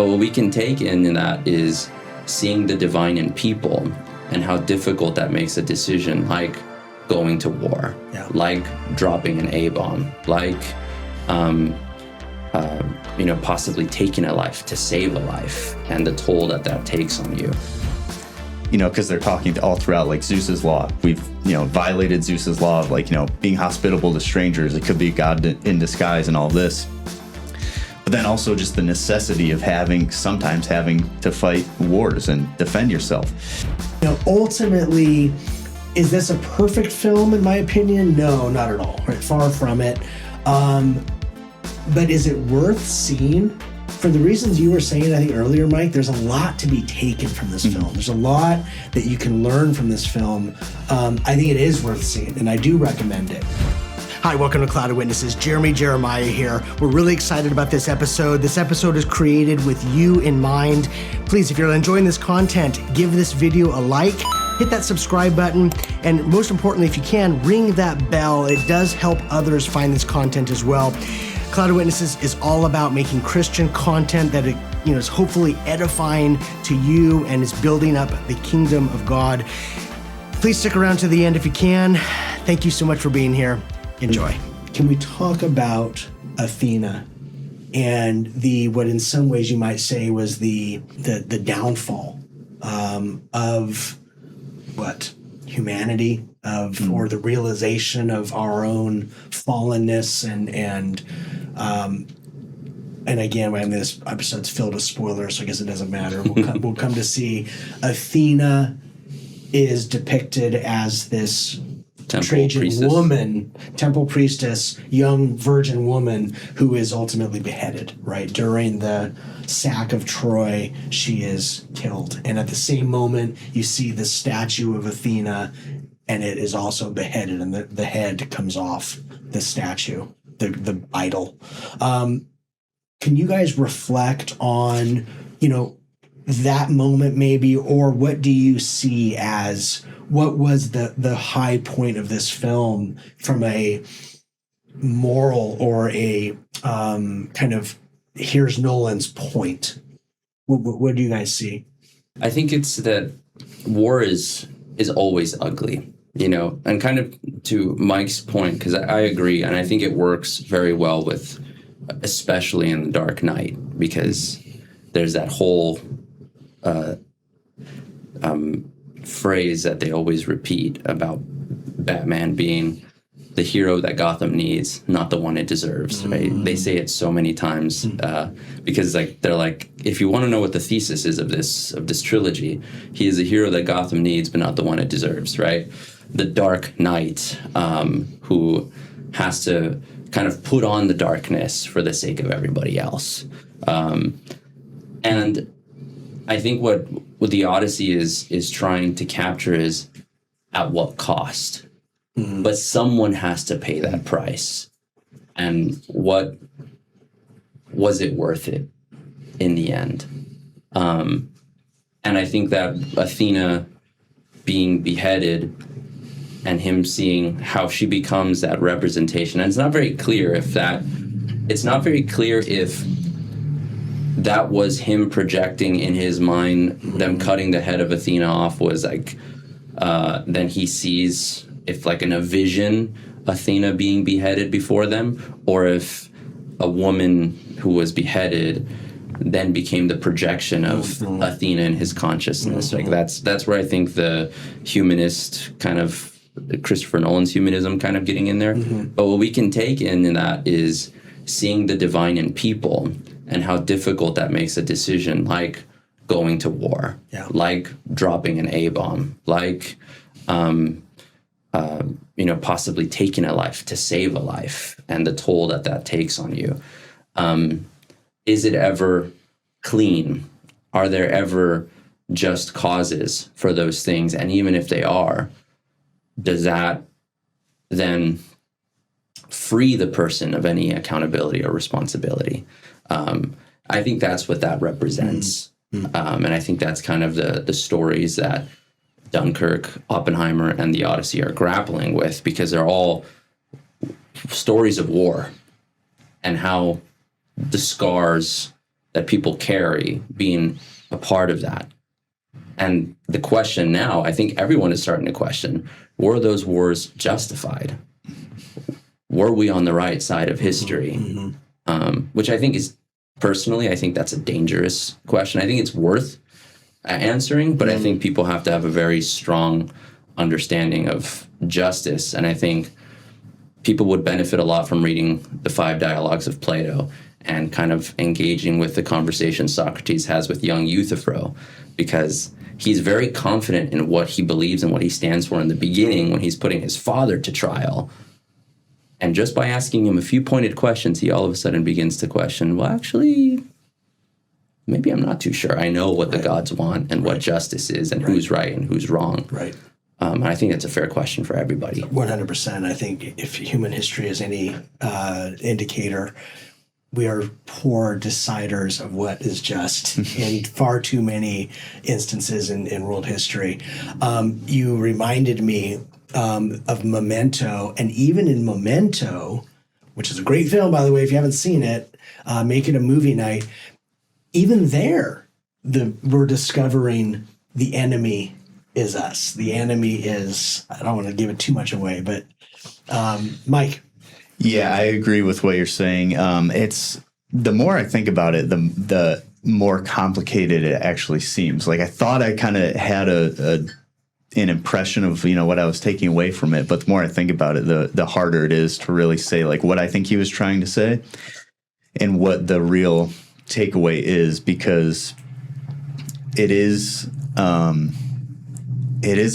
what we can take in that is seeing the divine in people and how difficult that makes a decision, like going to war, like dropping an A-bomb, like possibly taking a life to save a life, and the toll that takes on you. Because they're talking all throughout, like, Zeus's law. We've, violated Zeus's law of, like, being hospitable to strangers. It could be God in disguise and all this. But then also just the necessity of sometimes having to fight wars and defend yourself. Ultimately, is this a perfect film, in my opinion? No, not at all. Right? Far from it. But is it worth seeing? For the reasons you were saying, I think earlier, Mike, there's a lot to be taken from this film. There's a lot that you can learn from this film. I think it is worth seeing, and I do recommend it. Hi, welcome to Cloud of Witnesses. Jeremiah here. We're really excited about this episode. This episode is created with you in mind. Please, if you're enjoying this content, give this video a like, hit that subscribe button, and most importantly, if you can, ring that bell. It does help others find this content as well. Cloud of Witnesses is all about making Christian content that is hopefully edifying to you and is building up the kingdom of God. Please stick around to the end if you can. Thank you so much for being here. Enjoy. Can we talk about Athena and what in some ways you might say was the downfall of humanity, or the realization of our own fallenness and again, this episode's filled with spoilers, so I guess it doesn't matter. We'll come to see Athena is depicted as this Trajan woman, temple priestess, young virgin woman who is ultimately beheaded, right? During the sack of Troy, she is killed. And at the same moment, you see the statue of Athena, and it is also beheaded, and the head comes off the statue, the idol. Can you guys reflect on, that moment maybe, or what do you see as what was the high point of this film from a moral or a kind of here's Nolan's point? What do you guys see? I think it's that war is always ugly, and kind of to Mike's point, because I agree, and I think it works very well with, especially in The Dark Knight, because there's that whole phrase that they always repeat about Batman being the hero that Gotham needs, not the one it deserves, right? They say it so many times because they're like, if you want to know what the thesis is of this trilogy, he is a hero that Gotham needs, but not the one it deserves, right? The Dark Knight, who has to kind of put on the darkness for the sake of everybody else. And I think what the Odyssey is trying to capture is at what cost. But someone has to pay that price. And what was it worth it in the end? And I think that Athena being beheaded and him seeing how she becomes that representation, and it's not very clear if that was him projecting in his mind, them cutting the head of Athena off was then he sees if in a vision Athena being beheaded before them, or if a woman who was beheaded then became the projection of Athena in his consciousness. That's where I think the humanist kind of Christopher Nolan's humanism kind of getting in there. But what we can take in that is seeing the divine in people and how difficult that makes a decision, like going to war, like dropping an A-bomb, like possibly taking a life to save a life, and the toll that takes on you. Is it ever clean? Are there ever just causes for those things? And even if they are, does that then free the person of any accountability or responsibility? I think that's what that represents. And I think that's kind of the stories that Dunkirk, Oppenheimer, and the Odyssey are grappling with, because they're all stories of war and how the scars that people carry being a part of that. And the question now, I think everyone is starting to question, were those wars justified? Were we on the right side of history? Which I think is, personally, I think that's a dangerous question. I think it's worth answering, but I think people have to have a very strong understanding of justice. And I think people would benefit a lot from reading the 5 Dialogues of Plato and kind of engaging with the conversation Socrates has with young Euthyphro, because he's very confident in what he believes and what he stands for in the beginning when he's putting his father to trial. And just by asking him a few pointed questions, he all of a sudden begins to question, well, actually, maybe I'm not too sure. I know what the gods want and what justice is and who's right and who's wrong. Right. And I think that's a fair question for everybody. 100%. I think if human history is any indicator, we are poor deciders of what is just in far too many instances in world history. You reminded me of Memento, and even in Memento, which is a great film, by the way, if you haven't seen it, make it a movie night. Even there, we're discovering the enemy is us. The enemy is, I don't want to give it too much away, but Mike. Yeah, I agree with what you're saying. It's the more I think about it, the more complicated it actually seems. Like I thought I kind of had an impression of what I was taking away from it, but the more I think about it, the harder it is to really say like what I think he was trying to say and what the real takeaway is, because it is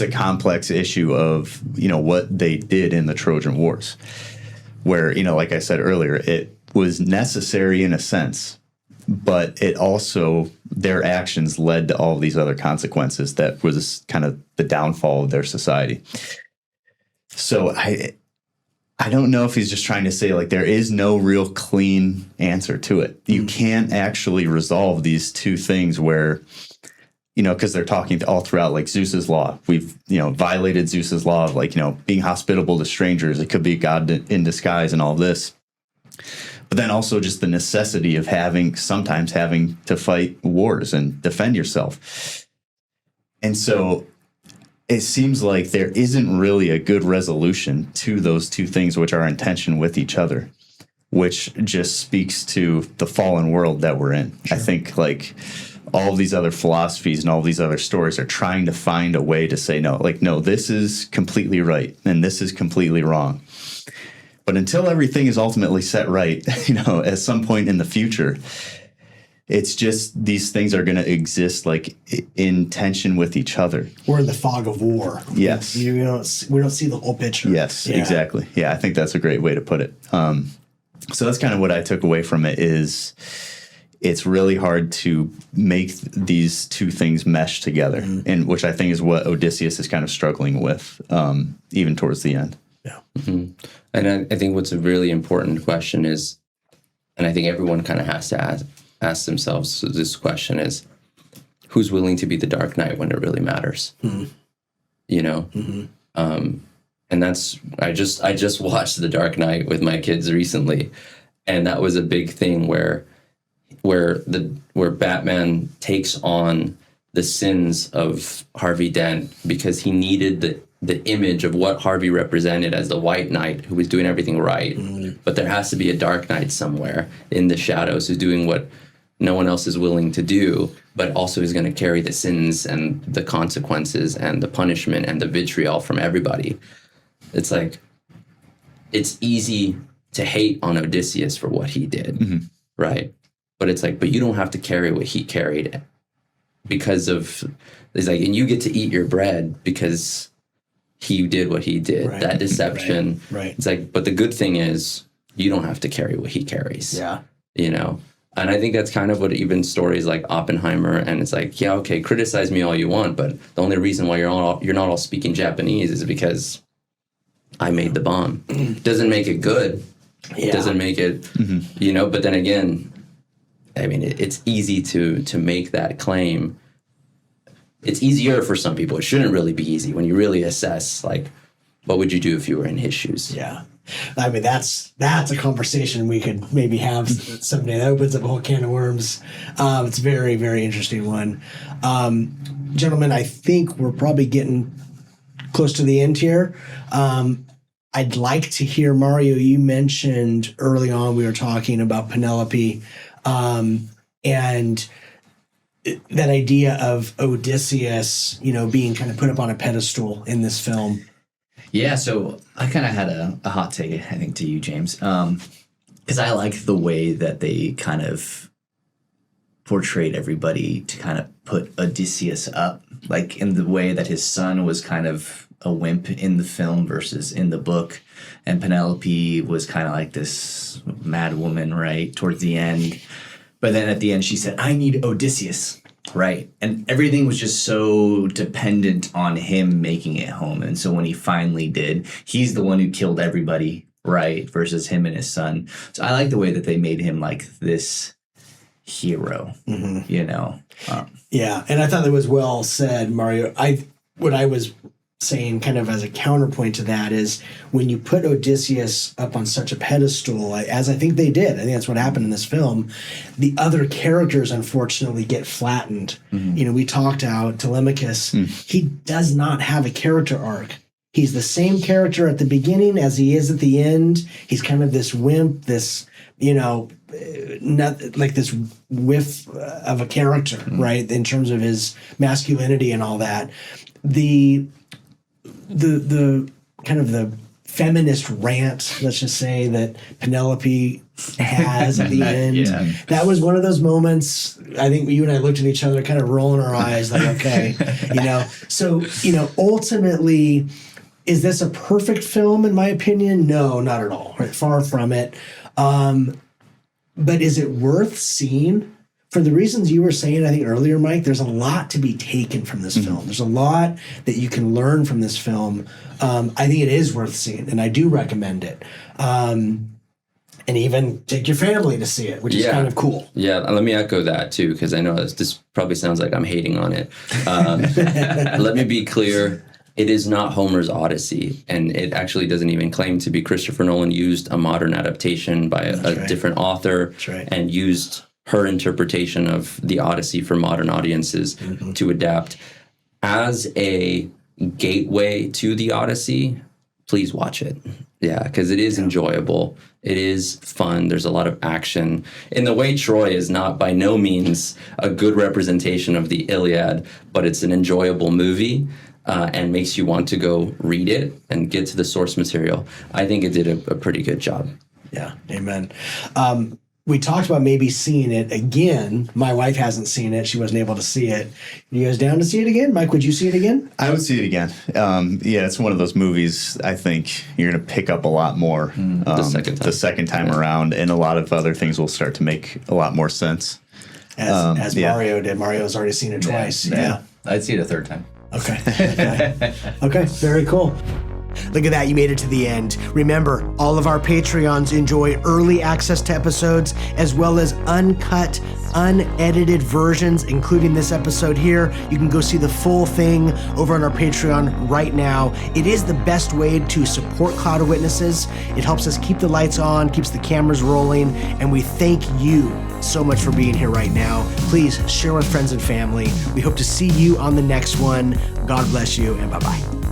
a complex issue of what they did in the Trojan Wars, where like I said earlier, it was necessary in a sense, but it also, their actions led to all these other consequences that was kind of the downfall of their society. So I don't know if he's just trying to say like there is no real clean answer to it. You can't actually resolve these two things where, because they're talking all throughout like Zeus's law. We've, violated Zeus's law of like, being hospitable to strangers. It could be God in disguise and all this. But then also just the necessity of sometimes having to fight wars and defend yourself. And so it seems like there isn't really a good resolution to those two things, which are in tension with each other, which just speaks to the fallen world that we're in. Sure. I think like all these other philosophies and all these other stories are trying to find a way to say, no, this is completely right and this is completely wrong. But until everything is ultimately set right, at some point in the future, it's just these things are going to exist like in tension with each other. We're in the fog of war. Yes. We don't see the whole picture. Yes, exactly. Yeah, I think that's a great way to put it. So that's kind of what I took away from it is it's really hard to make these two things mesh together, and which I think is what Odysseus is kind of struggling with, even towards the end. Yeah. Mm-hmm. And I think what's a really important question is, and I think everyone kind of has to ask themselves this question is, who's willing to be the Dark Knight when it really matters? And that's, I just watched The Dark Knight with my kids recently, and that was a big thing where Batman takes on the sins of Harvey Dent because he needed the image of what Harvey represented as the white knight who was doing everything right. But there has to be a dark knight somewhere in the shadows who's doing what no one else is willing to do, but also is going to carry the sins and the consequences and the punishment and the vitriol from everybody. It's like, it's easy to hate on Odysseus for what he did, right? But it's like, but you don't have to carry what he carried because of, it's like, and you get to eat your bread because he did what he did. Right. That deception. Right. It's like, but the good thing is you don't have to carry what he carries. Yeah. And I think that's kind of what even stories like Oppenheimer, and it's like, yeah, okay, criticize me all you want, but the only reason why you're not all speaking Japanese is because I made the bomb. Doesn't make it good. Yeah. Doesn't make it, but then again, I mean, it's easy to make that claim. It's easier for some people. It shouldn't really be easy when you really assess, like, what would you do if you were in his shoes? Yeah. I mean, that's a conversation we could maybe have someday. That opens up a whole can of worms. It's a very, very interesting one. Gentlemen, I think we're probably getting close to the end here. I'd like to hear, Mario, you mentioned early on we were talking about Penelope and that idea of Odysseus, being kind of put up on a pedestal in this film. Yeah, so I kind of had a hot take, I think, to you, James, because I like the way that they kind of portrayed everybody to kind of put Odysseus up, like in the way that his son was kind of a wimp in the film versus in the book, and Penelope was kind of like this mad woman, right, towards the end. But then at the end, she said, I need Odysseus. Right. And everything was just so dependent on him making it home. And so when he finally did, he's the one who killed everybody, right? Versus him and his son. So I like the way that they made him like this hero, Yeah. And I thought that was well said, Mario. What I was saying kind of as a counterpoint to that is when you put Odysseus up on such a pedestal, as I think they did, I think that's what happened in this film, the other characters unfortunately get flattened. Mm-hmm. We talked out Telemachus. He does not have a character arc. He's the same character at the beginning as he is at the end. He's kind of this wimp, this, not like this whiff of a character, right? In terms of his masculinity and all that. The kind of the feminist rant, let's just say, that Penelope has at the end. That was one of those moments. I think you and I looked at each other, kind of rolling our eyes, like, okay, So, ultimately, is this a perfect film? In my opinion, no, not at all. Right? Far from it. But is it worth seeing? For the reasons you were saying, I think earlier, Mike, there's a lot to be taken from this film. There's a lot that you can learn from this film. I think it is worth seeing, and I do recommend it. And even take your family to see it, which is kind of cool. Yeah, let me echo that too, because I know this probably sounds like I'm hating on it. Let me be clear. It is not Homer's Odyssey, and it actually doesn't even claim to be. Christopher Nolan used a modern adaptation by a different author and used her interpretation of the Odyssey for modern audiences to adapt. As a gateway to the Odyssey, please watch it. Yeah, because it is enjoyable. It is fun. There's a lot of action. In the way Troy is not by no means a good representation of the Iliad, but it's an enjoyable movie and makes you want to go read it and get to the source material. I think it did a pretty good job. Yeah, amen. We talked about maybe seeing it again. My wife hasn't seen it. She wasn't able to see it. You guys down to see it again? Mike, would you see it again? I would see it again. It's one of those movies I think you're going to pick up a lot more the second time around, and a lot of other things will start to make a lot more sense. As Mario did. Mario's already seen it twice. Yeah. I'd see it a third time. Okay. Okay, very cool. Look at that, you made it to the end. Remember, all of our Patreons enjoy early access to episodes as well as uncut, unedited versions, including this episode here. You can go see the full thing over on our Patreon right now. It is the best way to support Cloud of Witnesses. It helps us keep the lights on, keeps the cameras rolling, and we thank you so much for being here right now. Please share with friends and family. We hope to see you on the next one. God bless you, and bye-bye.